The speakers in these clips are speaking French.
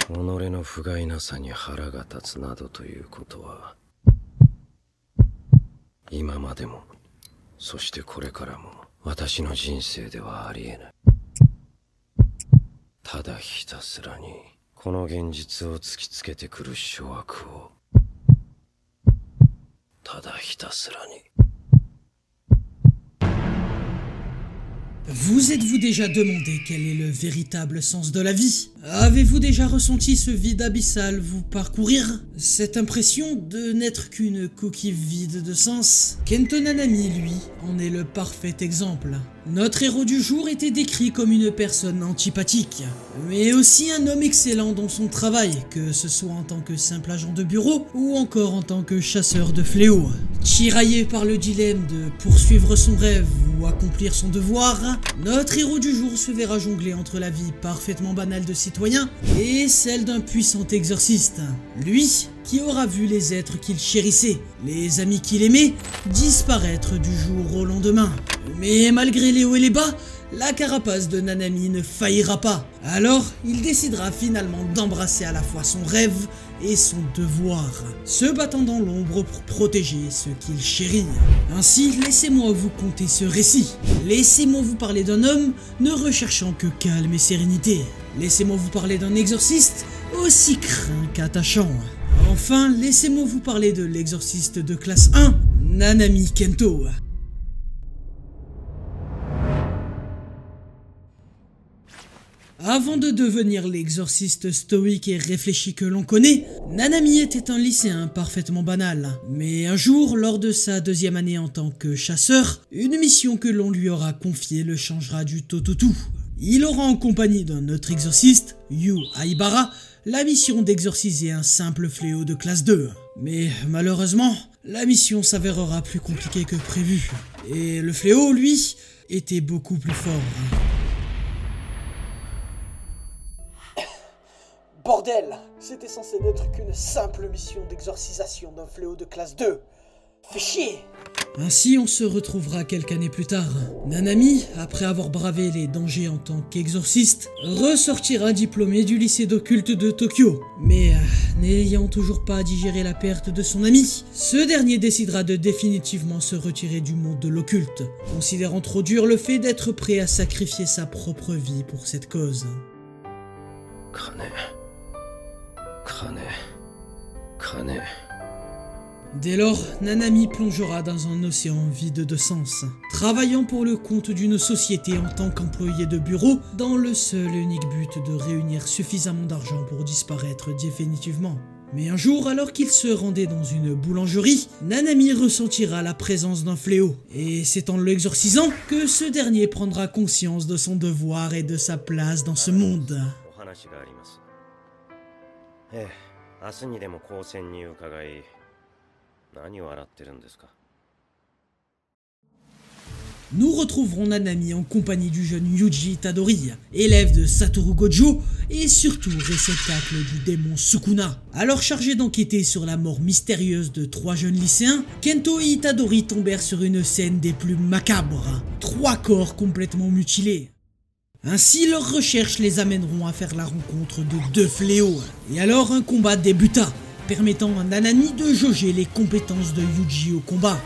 己の不甲斐なさに腹が立つなどということは今までもそしてこれからも私の人生ではありえない。ただひたすらにこの現実を突きつけてくる諸悪をただひたすらに。 Vous êtes-vous déjà demandé quel est le véritable sens de la vie? Avez-vous déjà ressenti ce vide abyssal vous parcourir? Cette impression de n'être qu'une coquille vide de sens? Kento Nanami, lui, en est le parfait exemple. Notre héros du jour était décrit comme une personne antipathique, mais aussi un homme excellent dans son travail, que ce soit en tant que simple agent de bureau ou encore en tant que chasseur de fléaux. Tiraillé par le dilemme de poursuivre son rêve ou accomplir son devoir, notre héros du jour se verra jongler entre la vie parfaitement banale de citoyen et celle d'un puissant exorciste. Lui, qui aura vu les êtres qu'il chérissait, les amis qu'il aimait, disparaître du jour au lendemain. Mais malgré les hauts et les bas, la carapace de Nanami ne faillira pas. Alors, il décidera finalement d'embrasser à la fois son rêve et son devoir, se battant dans l'ombre pour protéger ce qu'il chérit. Ainsi, laissez-moi vous conter ce récit. Laissez-moi vous parler d'un homme ne recherchant que calme et sérénité. Laissez-moi vous parler d'un exorciste aussi craint qu'attachant. Enfin, laissez-moi vous parler de l'exorciste de classe 1, Nanami Kento. Avant de devenir l'exorciste stoïque et réfléchi que l'on connaît, Nanami était un lycéen parfaitement banal. Mais un jour, lors de sa deuxième année en tant que chasseur, une mission que l'on lui aura confiée le changera du tout au tout. Il aura en compagnie d'un autre exorciste, Yu Aibara, la mission d'exorciser un simple fléau de classe 2. Mais malheureusement, la mission s'avérera plus compliquée que prévu. Et le fléau, lui, était beaucoup plus fort. Bordel! C'était censé n'être qu'une simple mission d'exorcisation d'un fléau de classe 2. Fais chier! Ainsi, on se retrouvera quelques années plus tard. Nanami, après avoir bravé les dangers en tant qu'exorciste, ressortira diplômé du lycée d'occulte de Tokyo. Mais n'ayant toujours pas digéré la perte de son ami, ce dernier décidera de définitivement se retirer du monde de l'occulte, considérant trop dur le fait d'être prêt à sacrifier sa propre vie pour cette cause. Dès lors, Nanami plongera dans un océan vide de sens, travaillant pour le compte d'une société en tant qu'employé de bureau, dans le seul et unique but de réunir suffisamment d'argent pour disparaître définitivement. Mais un jour, alors qu'il se rendait dans une boulangerie, Nanami ressentira la présence d'un fléau, et c'est en l'exorcisant que ce dernier prendra conscience de son devoir et de sa place dans ce monde. Nous retrouverons Nanami en compagnie du jeune Yuji Itadori, élève de Satoru Gojo et surtout réceptacle du démon Sukuna. Alors chargé d'enquêter sur la mort mystérieuse de 3 jeunes lycéens, Kento et Itadori tombèrent sur une scène des plus macabres, 3 corps complètement mutilés. Ainsi, leurs recherches les amèneront à faire la rencontre de 2 fléaux. Et alors un combat débuta, permettant à Nanami de jauger les compétences de Yuji au combat.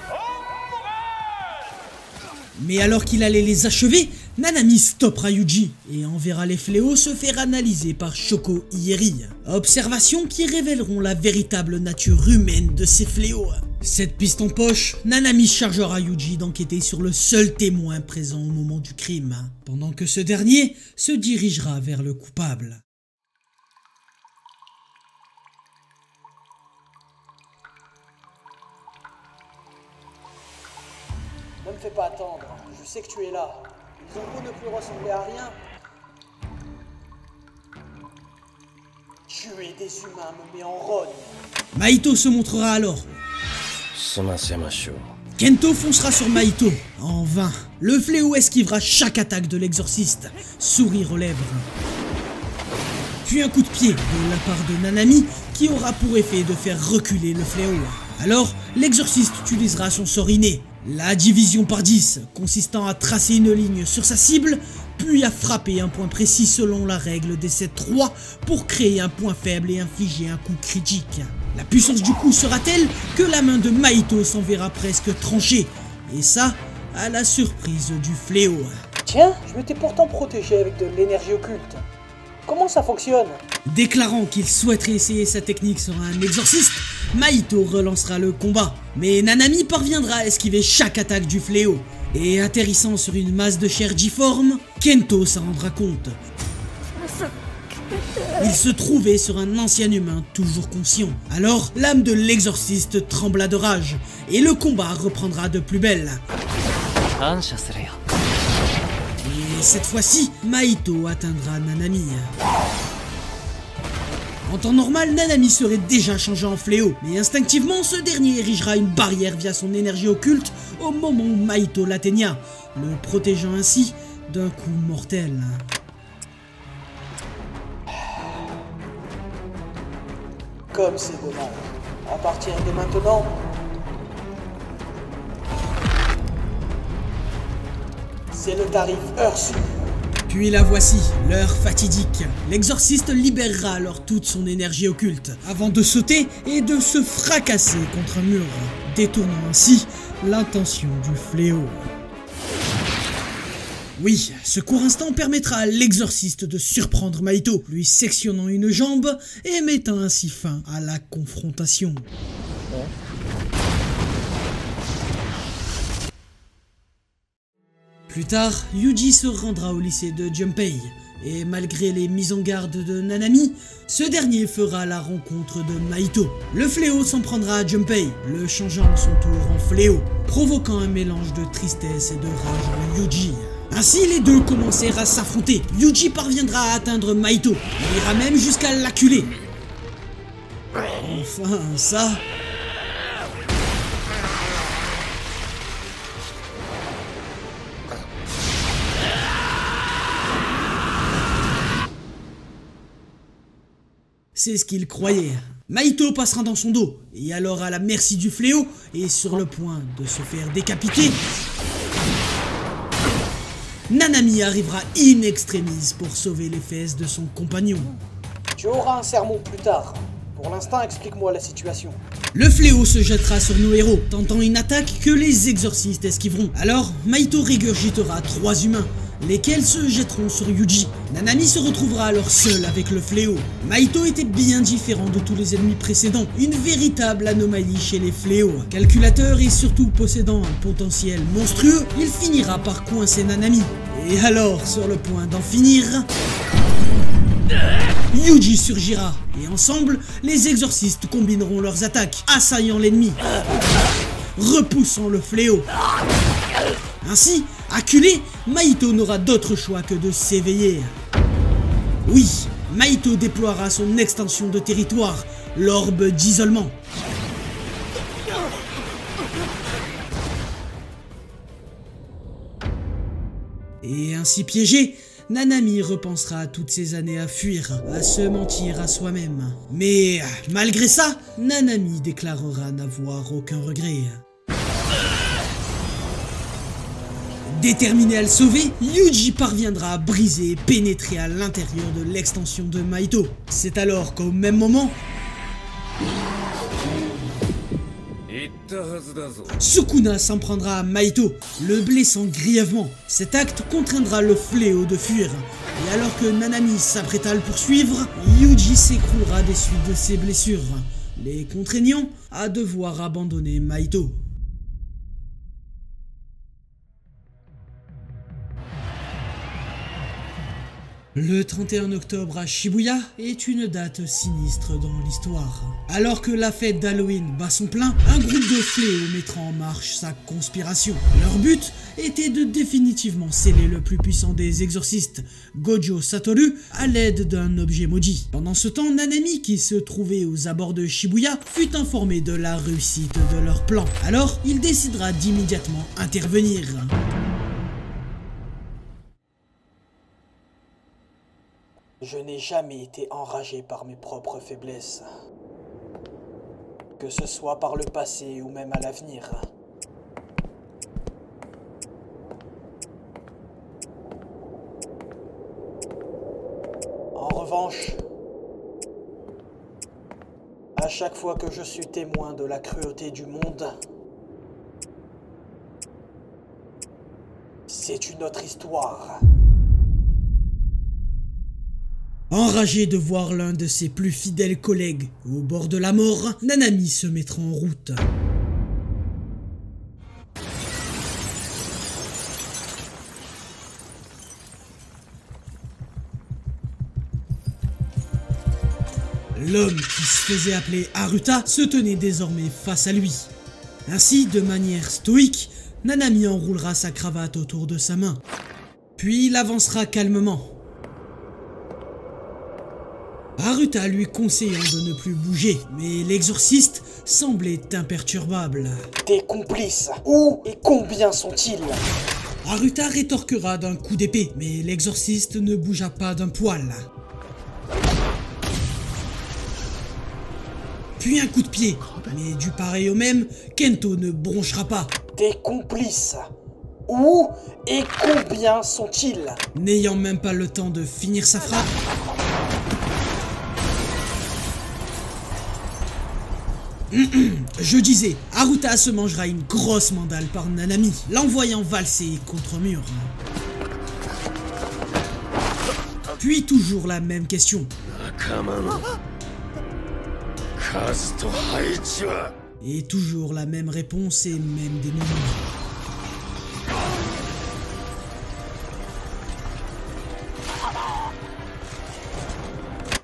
Mais alors qu'il allait les achever, Nanami stoppera Yuji et enverra les fléaux se faire analyser par Shoko Ieri. Observations qui révéleront la véritable nature humaine de ces fléaux. Cette piste en poche, Nanami chargera Yuji d'enquêter sur le seul témoin présent au moment du crime, pendant que ce dernier se dirigera vers le coupable. Ne me fais pas attendre, je sais que tu es là. Ils ont beau ne plus ressembler à rien. Tuer des humains me met en rogne. Mahito se montrera alors. Kento foncera sur Mahito. En vain, le fléau esquivera chaque attaque de l'exorciste, sourire aux lèvres. Puis un coup de pied de la part de Nanami qui aura pour effet de faire reculer le fléau. Alors, l'exorciste utilisera son sort inné, la division par 10, consistant à tracer une ligne sur sa cible, puis à frapper un point précis selon la règle des 7-3 pour créer un point faible et infliger un coup critique. La puissance du coup sera telle que la main de Mahito s'en verra presque tranchée, et ça, à la surprise du fléau. Tiens, je m'étais pourtant protégé avec de l'énergie occulte. Comment ça fonctionne? Déclarant qu'il souhaiterait essayer sa technique sur un exorciste, Mahito relancera le combat. Mais Nanami parviendra à esquiver chaque attaque du fléau. Et atterrissant sur une masse de chair difforme, Kento s'en rendra compte. Il se trouvait sur un ancien humain toujours conscient. Alors, l'âme de l'exorciste trembla de rage, et le combat reprendra de plus belle. Et cette fois-ci, Mahito atteindra Nanami. En temps normal, Nanami serait déjà changé en fléau, mais instinctivement, ce dernier érigera une barrière via son énergie occulte au moment où Mahito l'atteigna, le protégeant ainsi d'un coup mortel. Comme c'est dommage. À partir de maintenant, c'est le tarif heure sup. Puis la voici, l'heure fatidique. L'exorciste libérera alors toute son énergie occulte, avant de sauter et de se fracasser contre un mur, détournant ainsi l'intention du fléau. Oui, ce court instant permettra à l'exorciste de surprendre Mahito, lui sectionnant une jambe et mettant ainsi fin à la confrontation. Plus tard, Yuji se rendra au lycée de Junpei, et malgré les mises en garde de Nanami, ce dernier fera la rencontre de Mahito. Le fléau s'en prendra à Junpei, le changeant à son tour en fléau, provoquant un mélange de tristesse et de rage en Yuji. Ainsi, les deux commencèrent à s'affronter. Yuji parviendra à atteindre Mahito, il ira même jusqu'à l'acculer. Enfin, ça... C'est ce qu'il croyait. Mahito passera dans son dos, et alors à la merci du fléau, et sur le point de se faire décapiter, Nanami arrivera in extremis pour sauver les fesses de son compagnon. Tu auras un sermon plus tard. Pour l'instant, explique-moi la situation. Le fléau se jettera sur nos héros, tentant une attaque que les exorcistes esquiveront. Alors, Mahito régurgitera 3 humains, lesquels se jetteront sur Yuji. Nanami se retrouvera alors seul avec le fléau. Mahito était bien différent de tous les ennemis précédents, une véritable anomalie chez les fléaux. Calculateur et surtout possédant un potentiel monstrueux, il finira par coincer Nanami. Et alors, sur le point d'en finir, Yuji surgira, et ensemble, les exorcistes combineront leurs attaques, assaillant l'ennemi, repoussant le fléau. Ainsi, acculé, Mahito n'aura d'autre choix que de s'éveiller. Oui, Mahito déploiera son extension de territoire, l'orbe d'isolement. Et ainsi piégé, Nanami repensera à toutes ces années à fuir, à se mentir à soi-même. Mais malgré ça, Nanami déclarera n'avoir aucun regret. Déterminé à le sauver, Yuji parviendra à briser et pénétrer à l'intérieur de l'extension de Mahito. C'est alors qu'au même moment, Sukuna s'en prendra à Mahito, le blessant grièvement. Cet acte contraindra le fléau de fuir. Et alors que Nanami s'apprêta à le poursuivre, Yuji s'écroulera des suites de ses blessures, les contraignant à devoir abandonner Mahito. Le 31 octobre à Shibuya est une date sinistre dans l'histoire. Alors que la fête d'Halloween bat son plein, un groupe de fléaux mettra en marche sa conspiration. Leur but était de définitivement sceller le plus puissant des exorcistes, Gojo Satoru, à l'aide d'un objet maudit. Pendant ce temps, Nanami, qui se trouvait aux abords de Shibuya, fut informé de la réussite de leur plan. Alors, il décidera d'immédiatement intervenir. Je n'ai jamais été enragé par mes propres faiblesses. Que ce soit par le passé ou même à l'avenir. revanche. À chaque fois que je suis témoin de la cruauté du monde, c'est une autre histoire. Enragé de voir l'un de ses plus fidèles collègues au bord de la mort, Nanami se mettra en route. L'homme qui se faisait appeler Haruta se tenait désormais face à lui. Ainsi, de manière stoïque, Nanami enroulera sa cravate autour de sa main. Puis il avancera calmement. Haruta lui conseillant de ne plus bouger, mais l'exorciste semblait imperturbable. Tes complices, où et combien sont-ils? Haruta rétorquera d'un coup d'épée, mais l'exorciste ne bougea pas d'un poil. Puis un coup de pied, mais du pareil au même, Kento ne bronchera pas. Tes complices, où et combien sont-ils? N'ayant même pas le temps de finir sa frappe, je disais, Haruta se mangera une grosse mandale par Nanami, l'envoyant valser contre un mur. Puis toujours la même question. Et toujours la même réponse et même dénouement.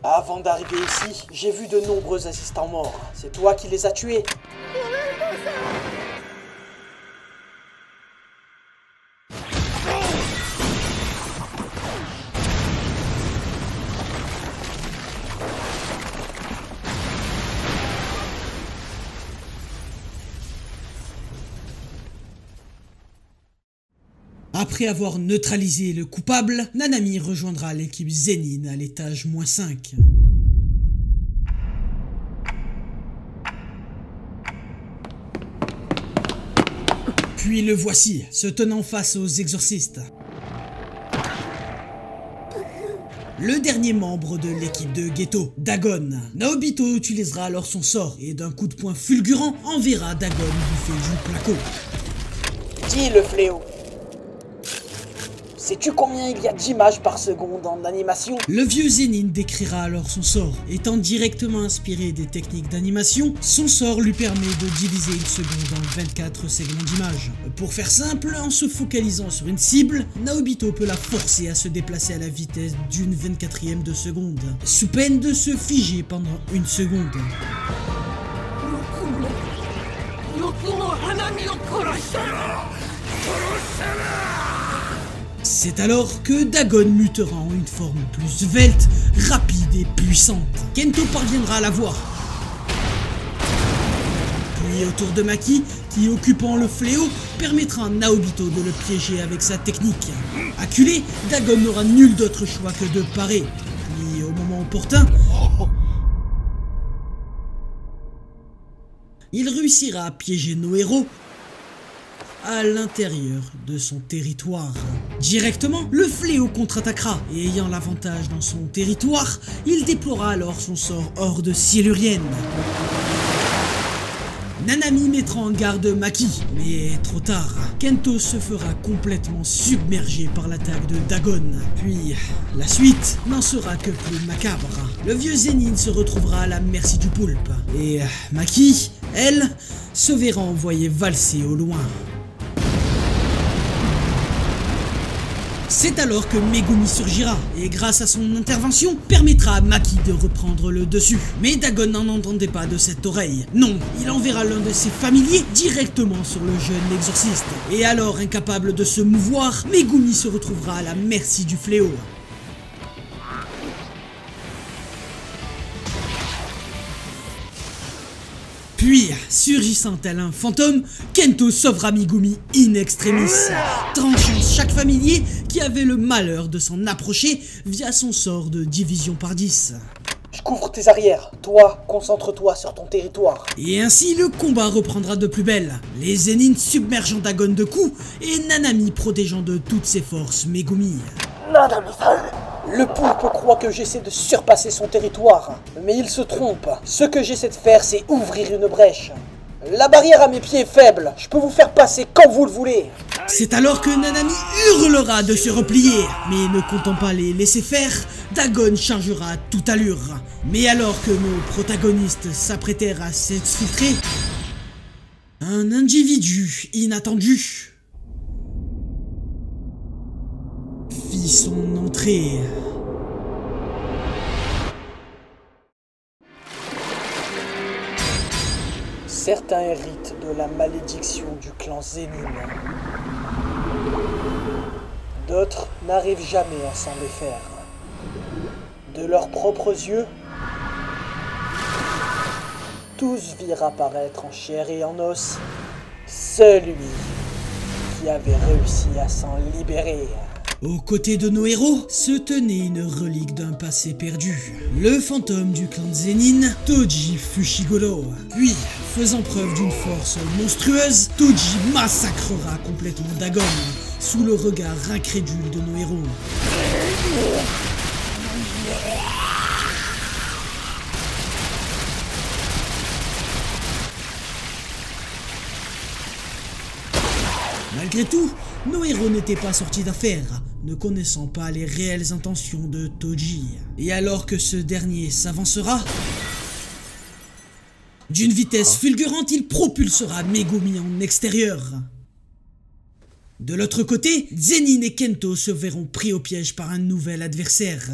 Avant d'arriver ici, j'ai vu de nombreux assistants morts. C'est toi qui les as tués? Après avoir neutralisé le coupable, Nanami rejoindra l'équipe Zenin à l'étage -5. Puis le voici, se tenant face aux exorcistes. Le dernier membre de l'équipe de Geto, Dagon. Naobito utilisera alors son sort et d'un coup de poing fulgurant enverra Dagon bouffer du placo. Dis le fléau. Sais-tu combien il y a d'images par seconde en animation? Le vieux Zenin décrira alors son sort. Étant directement inspiré des techniques d'animation, son sort lui permet de diviser une seconde en 24 segments d'image. Pour faire simple, en se focalisant sur une cible, Naobito peut la forcer à se déplacer à la vitesse d'une 24e de seconde, sous peine de se figer pendant une seconde. C'est alors que Dagon mutera en une forme plus svelte, rapide et puissante. Kento parviendra à la voir. Puis autour de Maki, qui occupant le fléau, permettra à Naobito de le piéger avec sa technique. Acculé, Dagon n'aura nul d'autre choix que de parer. Puis au moment opportun, il réussira à piéger nos héros à l'intérieur de son territoire. Directement, le fléau contre-attaquera, et ayant l'avantage dans son territoire, il déploiera alors son sort horde silurienne. Nanami mettra en garde Maki, mais trop tard. Kento se fera complètement submerger par l'attaque de Dagon. Puis, la suite n'en sera que plus macabre. Le vieux Zenin se retrouvera à la merci du poulpe, et Maki, elle, se verra envoyer valser au loin. C'est alors que Megumi surgira, et grâce à son intervention, permettra à Maki de reprendre le dessus. Mais Dagon n'en entendait pas de cette oreille. Non, il enverra l'un de ses familiers directement sur le jeune exorciste. Et alors, incapable de se mouvoir, Megumi se retrouvera à la merci du fléau. Puis, surgissant tel un fantôme, Kento sauvera Megumi in extremis, tranchant chaque familier qui avait le malheur de s'en approcher via son sort de division par 10. Je couvre tes arrières. Toi, concentre-toi sur ton territoire. Et ainsi, le combat reprendra de plus belle. Les Zenin submergeant Dagon de coups et Nanami protégeant de toutes ses forces Megumi. Nanami-san, Le poulpe croit que j'essaie de surpasser son territoire, mais il se trompe. Ce que j'essaie de faire, c'est ouvrir une brèche. La barrière à mes pieds est faible, je peux vous faire passer quand vous le voulez. C'est alors que Nanami hurlera de se replier, mais ne comptant pas les laisser faire, Dagon chargera à toute allure. Mais alors que nos protagonistes s'apprêtèrent à s'exfiltrer, un individu inattendu fit son entrée. Certains héritent de la malédiction du clan Zenin. D'autres n'arrivent jamais à s'en défaire. De leurs propres yeux, tous virent apparaître en chair et en os celui qui avait réussi à s'en libérer. Aux côtés de nos héros se tenait une relique d'un passé perdu, le fantôme du clan Zenin, Toji Fushiguro. Puis, faisant preuve d'une force monstrueuse, Toji massacrera complètement Dagon, sous le regard incrédule de nos héros. Malgré tout, nos héros n'étaient pas sortis d'affaire, ne connaissant pas les réelles intentions de Toji. Et alors que ce dernier s'avancera, d'une vitesse fulgurante, il propulsera Megumi en extérieur. De l'autre côté, Zenin et Kento se verront pris au piège par un nouvel adversaire.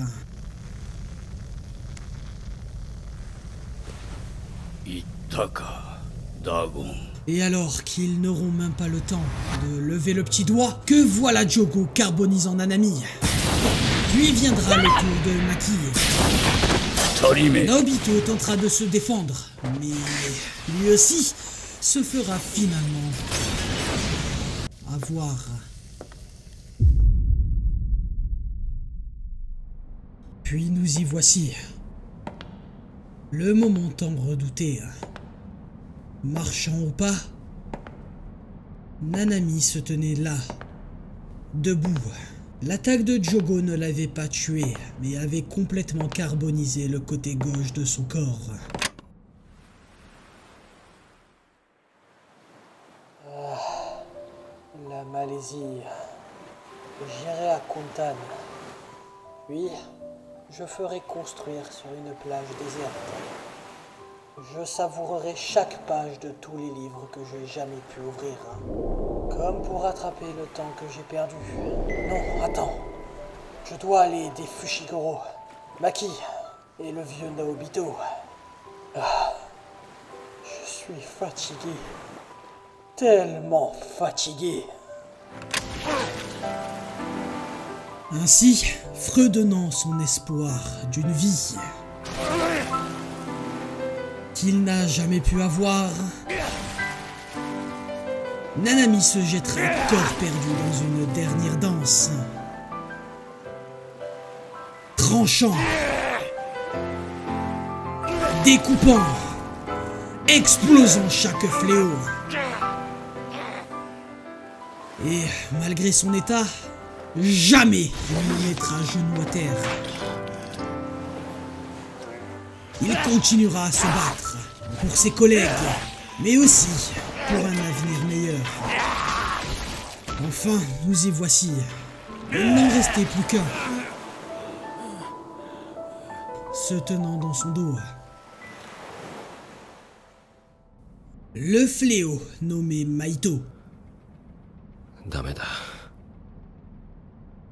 Itaka, Dagon. Et alors qu'ils n'auront même pas le temps de lever le petit doigt, que voilà Jogo carbonisant Nanami. Puis viendra le tour de Maki. Naobito tentera de se défendre, mais lui aussi se fera finalement avoir. Puis nous y voici. Le moment tant redouté. Marchant au pas, Nanami se tenait là, debout. L'attaque de Jogo ne l'avait pas tué, mais avait complètement carbonisé le côté gauche de son corps. La Malaisie. J'irai à Kuntan. Puis, je ferai construire sur une plage déserte. Je savourerai chaque page de tous les livres que je n'ai jamais pu ouvrir. Comme pour rattraper le temps que j'ai perdu. Non, attends. Je dois aller aider Fushiguro, Maki et le vieux Naobito. Je suis fatigué. Tellement fatigué. Ainsi, fredonnant son espoir d'une vie qu'il n'a jamais pu avoir, Nanami se jettera corps perdu dans une dernière danse. Tranchant, découpant, explosant chaque fléau. Et malgré son état, jamais il ne mettra genou à terre. Il continuera à se battre pour ses collègues, mais aussi pour un avenir meilleur. Enfin, nous y voici. Il n'en restait plus qu'un, se tenant dans son dos. Le fléau nommé Maito. ダメだ。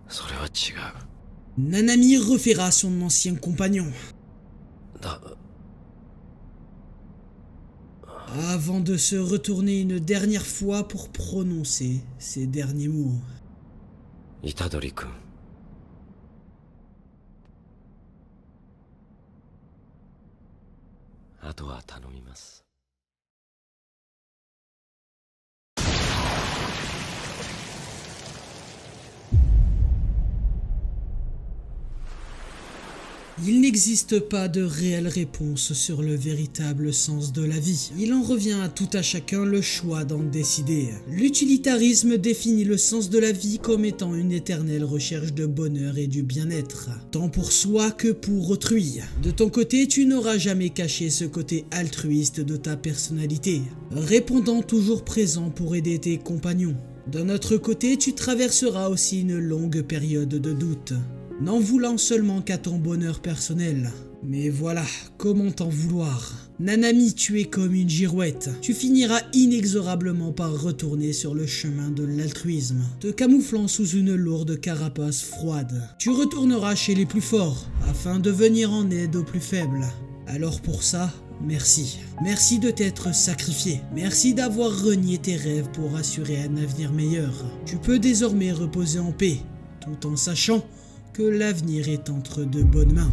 それは違う。 Nanami refera son ancien compagnon. Avant de se retourner une dernière fois pour prononcer ces derniers mots. 虎杖君。あとは頼みます。Il n'existe pas de réelle réponse sur le véritable sens de la vie. Il en revient à tout à chacun le choix d'en décider. L'utilitarisme définit le sens de la vie comme étant une éternelle recherche de bonheur et du bien-être, tant pour soi que pour autrui. De ton côté, tu n'auras jamais caché ce côté altruiste de ta personnalité, répondant toujours présent pour aider tes compagnons. D'un autre côté, tu traverseras aussi une longue période de doute, n'en voulant seulement qu'à ton bonheur personnel. Mais voilà, comment t'en vouloir? Nanami, tu es comme une girouette. Tu finiras inexorablement par retourner sur le chemin de l'altruisme, te camouflant sous une lourde carapace froide. Tu retourneras chez les plus forts, afin de venir en aide aux plus faibles. Alors pour ça, merci. Merci de t'être sacrifié. Merci d'avoir renié tes rêves pour assurer un avenir meilleur. Tu peux désormais reposer en paix, tout en sachant que l'avenir est entre de bonnes mains.